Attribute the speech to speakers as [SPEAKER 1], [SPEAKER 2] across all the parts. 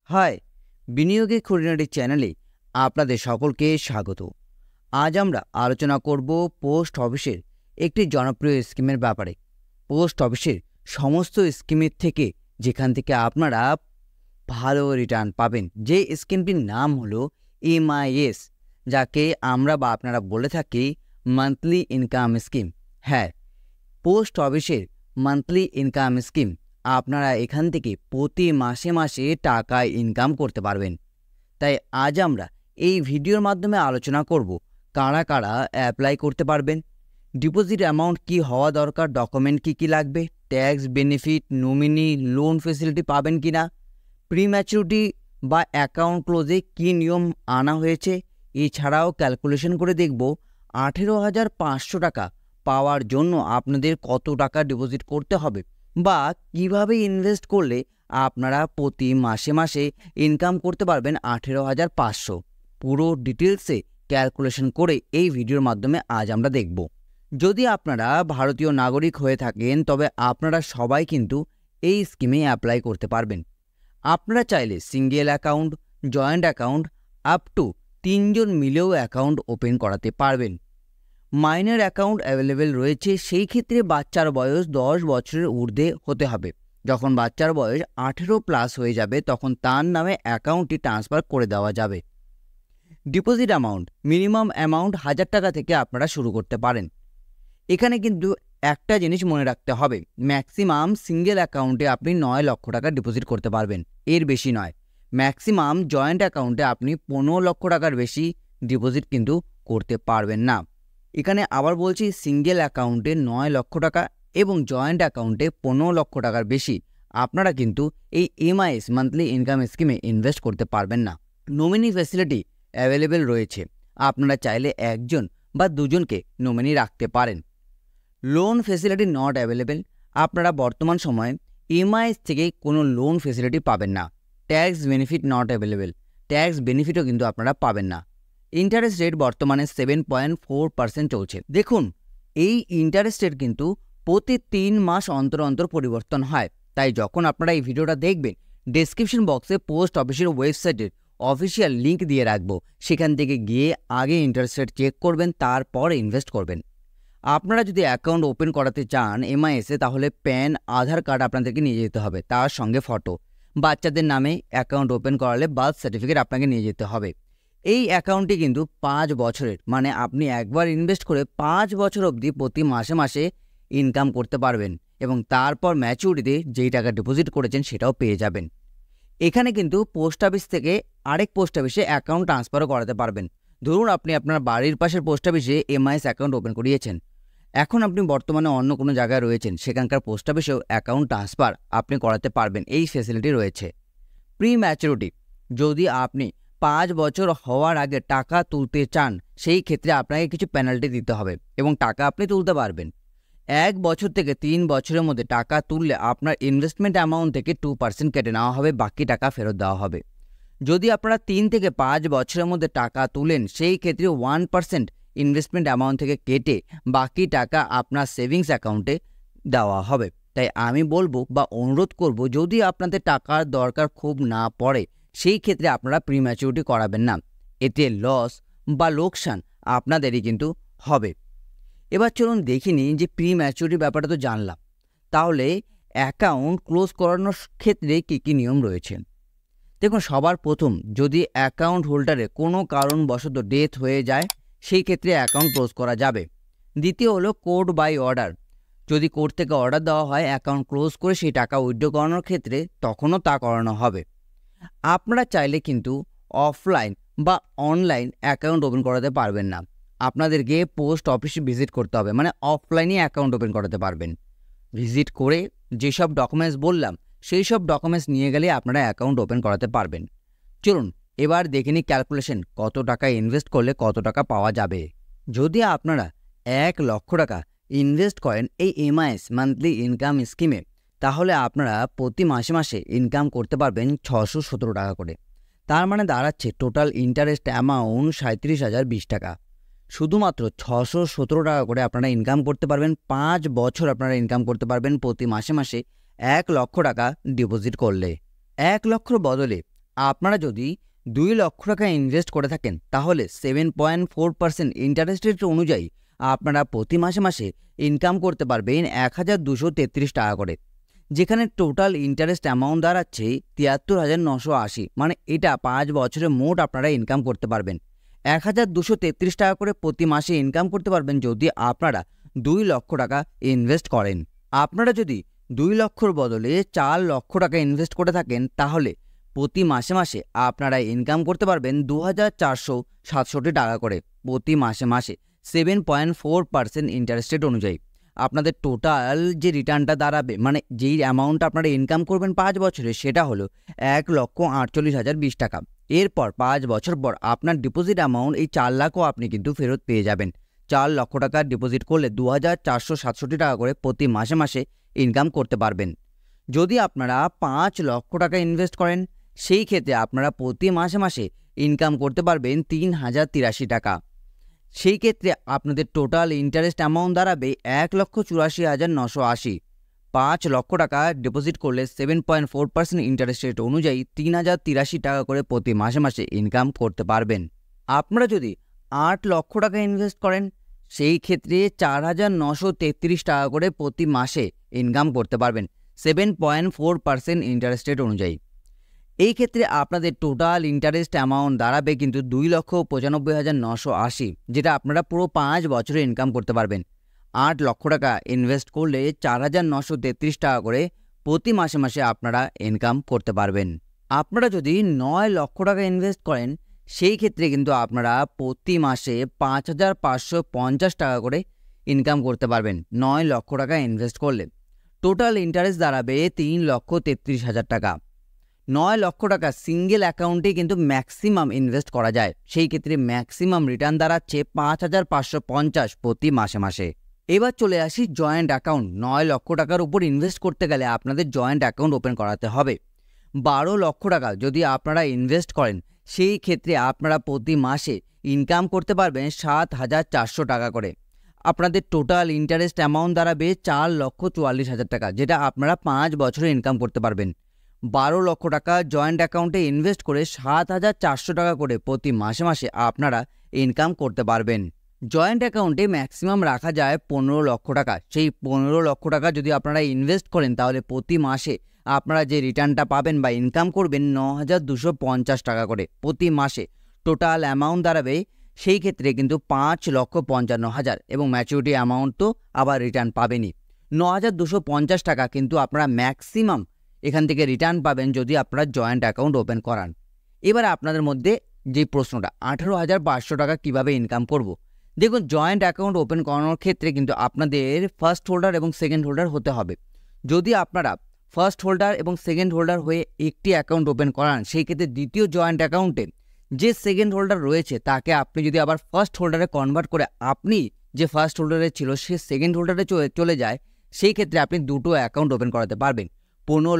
[SPEAKER 1] High, বিনিয়োগের খুঁটিনাটি চ্যানেলে আপনাদের সকলকে স্বাগত। আজ আমরা আলোচনা করব পোস্ট অফিসের একটি জনপ্রিয় স্কিমের ব্যাপারে। পোস্ট অফিসের সমস্ত স্কিমের থেকে যেখান থেকে আপনারা ভালো রিটার্ন পাবেন, যে স্কিমটির নাম হলো এমআইএস, যাকে আমরা বা আপনারা বলে থাকি মান্থলি ইনকাম স্কিম। হ্যাঁ, পোস্ট অফিসের মান্থলি ইনকাম স্কিম। আপনারা এখান থেকে প্রতি মাসে মাসে টাকা ইনকাম করতে পারবেন। তাই আজ আমরা এই ভিডিওর মাধ্যমে আলোচনা করব কারা কারা অ্যাপ্লাই করতে পারবেন, ডিপোজিট অ্যামাউন্ট কি হওয়া দরকার, ডকুমেন্ট কি লাগবে, tax benefit, nominee, loan facility পাবেন কিনা, প্রি ম্যাচুরিটি বা অ্যাকাউন্ট ক্লোজে কী নিয়ম আনা হয়েছে। এছাড়াও ক্যালকুলেশন করে দেখব 18,500 টাকা পাওয়ার জন্য আপনাদের কত টাকা ডিপোজিট করতে হবে বা কিভাবে ইনভেস্ট করলে আপনারা প্রতি মাসে মাসে ইনকাম করতে পারবেন 18,500। পুরো ডিটেলসে ক্যালকুলেশন করে এই ভিডিওর মাধ্যমে আজ আমরা দেখব। যদি আপনারা ভারতীয় নাগরিক হয়ে থাকেন তবে আপনারা সবাই কিন্তু এই স্কিমে অ্যাপ্লাই করতে পারবেন। আপনারা চাইলে single account, joint account, up to 3 জন মিলেও অ্যাকাউন্ট ওপেন করাতে পারবেন। মাইনর অ্যাকাউন্ট অ্যাভেলেবেল রয়েছে, সেই ক্ষেত্রে বাচ্চার বয়স 10 বছরের ঊর্ধ্বে হতে হবে। যখন বাচ্চার বয়স 18+ হয়ে যাবে তখন তার নামে অ্যাকাউন্টটি ট্রান্সফার করে দেওয়া যাবে। ডিপোজিট অ্যামাউন্ট, মিনিমাম অ্যামাউন্ট 1000 টাকা থেকে আপনারা শুরু করতে পারেন। এখানে কিন্তু একটা জিনিস মনে রাখতে হবে, ম্যাক্সিমাম সিঙ্গেল অ্যাকাউন্টে আপনি 9 লক্ষ টাকা ডিপোজিট করতে পারবেন, এর বেশি নয়। ম্যাক্সিমাম জয়েন্ট অ্যাকাউন্টে আপনি 15 লক্ষ টাকার বেশি ডিপোজিট কিন্তু করতে পারবেন না। এখানে আবার বলছি, সিঙ্গেল অ্যাকাউন্টে 9 লক্ষ টাকা এবং জয়েন্ট অ্যাকাউন্টে 15 লক্ষ টাকার বেশি আপনারা কিন্তু এই এমআইএস মান্থলি ইনকাম স্কিমে ইনভেস্ট করতে পারবেন না। নমিনি ফ্যাসিলিটি অ্যাভেলেবেল রয়েছে, আপনারা চাইলে একজন বা দুজনকে নমিনি রাখতে পারেন। লোন ফ্যাসিলিটি নট অ্যাভেলেবেল, আপনারা বর্তমান সময়ে এমআইএস থেকে কোনো লোন ফ্যাসিলিটি পাবেন না। Tax benefit not available, tax বেনিফিটও কিন্তু আপনারা পাবেন না। ইন্টারেস্ট রেট বর্তমানে 7.4% চলছে। দেখুন, এই ইন্টারেস্ট রেট কিন্তু প্রতি 3 মাস অন্তর অন্তর পরিবর্তন হয়। তাই যখন আপনারা এই ভিডিওটা দেখবেন, ডেসক্রিপশন বক্সে পোস্ট অফিসের ওয়েবসাইটের অফিসিয়াল লিঙ্ক দিয়ে রাখবো, সেখান থেকে গিয়ে আগে ইন্টারেস্ট রেট চেক করবেন, তারপর ইনভেস্ট করবেন। আপনারা যদি অ্যাকাউন্ট ওপেন করাতে চান এমআইএসে, তাহলে প্যান, আধার কার্ড আপনাদেরকে নিয়ে যেতে হবে, তার সঙ্গে ফটো। বাচ্চাদের নামে অ্যাকাউন্ট ওপেন করালে বার্থ সার্টিফিকেট আপনাকে নিয়ে যেতে হবে। এই অ্যাকাউন্টটি কিন্তু 5 বছরের, মানে আপনি একবার ইনভেস্ট করে 5 বছর অবধি প্রতি মাসে মাসে ইনকাম করতে পারবেন এবং তারপর ম্যাচুরিটিতে যেই টাকা ডিপোজিট করেছেন সেটাও পেয়ে যাবেন। এখানে কিন্তু পোস্ট অফিস থেকে আরেক পোস্ট অফিসে অ্যাকাউন্ট ট্রান্সফারও করাতে পারবেন। ধরুন আপনি আপনার বাড়ির পাশের পোস্ট অফিসে এমআইএস অ্যাকাউন্ট ওপেন করিয়েছেন, এখন আপনি বর্তমানে অন্য কোনো জায়গায় রয়েছেন, সেখানকার পোস্ট অফিসেও অ্যাকাউন্ট ট্রান্সফার আপনি করাতে পারবেন, এই ফ্যাসিলিটি রয়েছে। প্রি ম্যাচুরিটি, যদি আপনি 5 বছর হওয়ার আগে টাকা তুলতে চান, সেই ক্ষেত্রে আপনাকে কিছু পেনাল্টি দিতে হবে এবং টাকা আপনি তুলতে পারবেন। 1 বছর থেকে 3 বছরের মধ্যে টাকা তুললে আপনার ইনভেস্টমেন্ট অ্যামাউন্ট থেকে 2% কেটে নেওয়া হবে, বাকি টাকা ফেরত দেওয়া হবে। যদি আপনারা 3 থেকে 5 বছরের মধ্যে টাকা তুলেন, সেই ক্ষেত্রে 1% ইনভেস্টমেন্ট অ্যামাউন্ট থেকে কেটে বাকি টাকা আপনার সেভিংস অ্যাকাউন্টে দেওয়া হবে। তাই আমি বলবো বা অনুরোধ করব, যদি আপনাদের টাকার দরকার খুব না পড়ে, সেই ক্ষেত্রে আপনারা প্রি ম্যাচুরিটি করাবেন না, এতে লস বা লোকসান আপনাদেরই কিন্তু হবে। এবার চলুন দেখে নিই যে প্রি ম্যাচুরিটি ব্যাপারটা তো জানলাম, তাহলে অ্যাকাউন্ট ক্লোজ করানোর ক্ষেত্রে কী নিয়ম রয়েছে। দেখুন, সবার প্রথম, যদি অ্যাকাউন্ট হোল্ডারের কোনো কারণবশত ডেথ হয়ে যায়, সেই ক্ষেত্রে অ্যাকাউন্ট ক্লোজ করা যাবে। দ্বিতীয় হলো কোর্ট বাই অর্ডার, যদি কোর্ট থেকে অর্ডার দেওয়া হয় অ্যাকাউন্ট ক্লোজ করে সেই টাকা উইথড্র করানোর ক্ষেত্রে, তখনও তা করানো হবে। আপনারা চাইলে কিন্তু অফলাইন বা অনলাইন অ্যাকাউন্ট ওপেন করাতে পারবেন না, আপনাদেরকে পোস্ট অফিসে ভিজিট করতে হবে, মানে অফলাইনে অ্যাকাউন্ট ওপেন করাতে পারবেন। ভিজিট করে যেসব ডকুমেন্টস বললাম সেই সব ডকুমেন্টস নিয়ে গেলে আপনারা অ্যাকাউন্ট ওপেন করাতে পারবেন। চলুন এবার দেখে নিই ক্যালকুলেশন, কত টাকা ইনভেস্ট করলে কত টাকা পাওয়া যাবে। যদি আপনারা 1 লক্ষ টাকা ইনভেস্ট করেন এই এমআইএস মান্থলি ইনকাম স্কিমে, তাহলে আপনারা প্রতি মাসে মাসে ইনকাম করতে পারবেন 617 টাকা করে। তার মানে দাঁড়াচ্ছে টোটাল ইন্টারেস্ট অ্যামাউন্ট 37,020 টাকা। শুধুমাত্র 617 টাকা করে আপনারা ইনকাম করতে পারবেন, 5 বছর আপনারা ইনকাম করতে পারবেন প্রতি মাসে মাসে 1 লক্ষ টাকা ডিপোজিট করলে। 1 লক্ষর বদলে আপনারা যদি 2 লক্ষ টাকা ইনভেস্ট করে থাকেন তাহলে 7.4% ইন্টারেস্ট রেট অনুযায়ী আপনারা প্রতি মাসে মাসে ইনকাম করতে পারবেন 1233 টাকা করে, যেখানে টোটাল ইন্টারেস্ট অ্যামাউন্ট দাঁড়াচ্ছে 73,980। মানে এটা 5 বছরে মোট আপনারা ইনকাম করতে পারবেন 1233 টাকা করে প্রতি মাসে ইনকাম করতে পারবেন যদি আপনারা 2 লক্ষ টাকা ইনভেস্ট করেন। আপনারা যদি 2 লক্ষর বদলে 4 লক্ষ টাকা ইনভেস্ট করে থাকেন তাহলে প্রতি মাসে মাসে আপনারা ইনকাম করতে পারবেন 2,467 টাকা করে প্রতি মাসে মাসে 7.4% ইন্টারেস্ট রেট অনুযায়ী। আপনাদের টোটাল যে রিটার্নটা দাঁড়াবে, মানে যেই অ্যামাউন্ট আপনারা ইনকাম করবেন 5 বছরে, সেটা হলো 1,48,020 টাকা। এরপর 5 বছর পর আপনার ডিপোজিট অ্যামাউন্ট এই 4 লাখও আপনি কিন্তু ফেরত পেয়ে যাবেন। 4 লক্ষ টাকা ডিপোজিট করলে 2,467 টাকা করে প্রতি মাসে মাসে ইনকাম করতে পারবেন। যদি আপনারা 5 লক্ষ টাকা ইনভেস্ট করেন সেই ক্ষেত্রে আপনারা প্রতি মাসে মাসে ইনকাম করতে পারবেন 3,083 টাকা। সেই ক্ষেত্রে আপনাদের টোটাল ইন্টারেস্ট অ্যামাউন্ট দাঁড়াবে 1,84,980। 5 লক্ষ টাকা ডিপোজিট করলে 7.4% ইন্টারেস্ট রেট অনুযায়ী 3,083 টাকা করে প্রতি মাসে মাসে ইনকাম করতে পারবেন। আপনারা যদি 8 লক্ষ টাকা ইনভেস্ট করেন সেই ক্ষেত্রে 4,933 টাকা করে প্রতি মাসে ইনকাম করতে পারবেন 7.4% ইন্টারেস্ট রেট অনুযায়ী। এই ক্ষেত্রে আপনাদের টোটাল ইন্টারেস্ট অ্যামাউন্ট দাঁড়াবে কিন্তু 2,95,980, যেটা আপনারা পুরো 5 বছরে ইনকাম করতে পারবেন। 8 লক্ষ টাকা ইনভেস্ট করলে 4,933 টাকা করে প্রতি মাসে মাসে আপনারা ইনকাম করতে পারবেন। আপনারা যদি 9 লক্ষ টাকা ইনভেস্ট করেন সেই ক্ষেত্রে কিন্তু আপনারা প্রতি মাসে 5,550 টাকা করে ইনকাম করতে পারবেন 9 লক্ষ টাকা ইনভেস্ট করলে। টোটাল ইন্টারেস্ট দাঁড়াবে 3,33,000 টাকা। 9 লক্ষ টাকা সিঙ্গেল অ্যাকাউন্টে কিন্তু ম্যাক্সিমাম ইনভেস্ট করা যায়, সেই ক্ষেত্রে ম্যাক্সিমাম রিটার্ন দাঁড়াচ্ছে 5,550 প্রতি মাসে মাসে। এবার চলে আসি জয়েন্ট অ্যাকাউন্ট। 9 লক্ষ টাকার উপর ইনভেস্ট করতে গেলে আপনাদের জয়েন্ট অ্যাকাউন্ট ওপেন করাতে হবে। 12 লক্ষ টাকা যদি আপনারা ইনভেস্ট করেন সেই ক্ষেত্রে আপনারা প্রতি মাসে ইনকাম করতে পারবেন 7,400 টাকা করে। আপনাদের টোটাল ইন্টারেস্ট অ্যামাউন্ট দাঁড়াবে 4,44,000 টাকা, যেটা আপনারা 5 বছরে ইনকাম করতে পারবেন। 12 লক্ষ টাকা জয়েন্ট অ্যাকাউন্টে ইনভেস্ট করে 7,400 টাকা করে প্রতি মাসে মাসে আপনারা ইনকাম করতে পারবেন। জয়েন্ট অ্যাকাউন্টে ম্যাক্সিমাম রাখা যায় 15 লক্ষ টাকা। সেই 15 লক্ষ টাকা যদি আপনারা ইনভেস্ট করেন তাহলে প্রতি মাসে আপনারা যে রিটার্নটা পাবেন বা ইনকাম করবেন 9,250 টাকা করে প্রতি মাসে। টোটাল অ্যামাউন্ট দাঁড়াবে সেই ক্ষেত্রে কিন্তু 5,55,000 এবং ম্যাচুরিটি অ্যামাউন্ট তো আবার রিটার্ন পাবেনই। 9,250 টাকা কিন্তু আপনারা ম্যাক্সিমাম এখান থেকে রিটার্ন পাবেন যদি আপনারা জয়েন্ট অ্যাকাউন্ট ওপেন করান। এবার আপনাদের মধ্যে যে প্রশ্নটা 18,500 টাকা কিভাবে ইনকাম করব। দেখুন, জয়েন্ট অ্যাকাউন্ট ওপেন করানোর ক্ষেত্রে কিন্তু আপনাদের ফার্স্ট হোল্ডার এবং সেকেন্ড হোল্ডার হতে হবে। যদি আপনারা ফার্স্ট হোল্ডার এবং সেকেন্ড হোল্ডার হয়ে একটি অ্যাকাউন্ট ওপেন করান সেই ক্ষেত্রে দ্বিতীয় জয়েন্ট অ্যাকাউন্টে যে সেকেন্ড হোল্ডার রয়েছে তাকে আপনি যদি আবার ফার্স্ট হোল্ডারে কনভার্ট করে আপনি যে ফার্স্ট হোল্ডারে ছিল সে সেকেন্ড হোল্ডারে চলে যায়, সেই ক্ষেত্রে আপনি দুটো অ্যাকাউন্ট ওপেন করাতে পারবেন। 15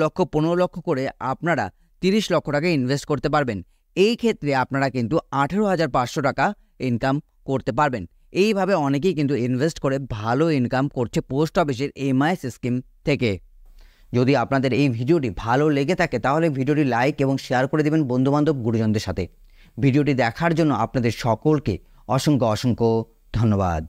[SPEAKER 1] লক্ষ করে আপনারা 30 লক্ষ টাকা ইনভেস্ট করতে পারবেন। এই ক্ষেত্রে আপনারা কিন্তু 18,500 টাকা ইনকাম করতে পারবেন। এইভাবে অনেকেই কিন্তু ইনভেস্ট করে ভালো ইনকাম করছে পোস্ট অফিসের এমআইএস স্কিম থেকে। যদি আপনাদের এই ভিডিওটি ভালো লেগে থাকে তাহলে ভিডিওটি লাইক এবং শেয়ার করে দেবেন বন্ধুবান্ধব গুরুজনদের সাথে। ভিডিওটি দেখার জন্য আপনাদের সকলকে অসংখ্য ধন্যবাদ।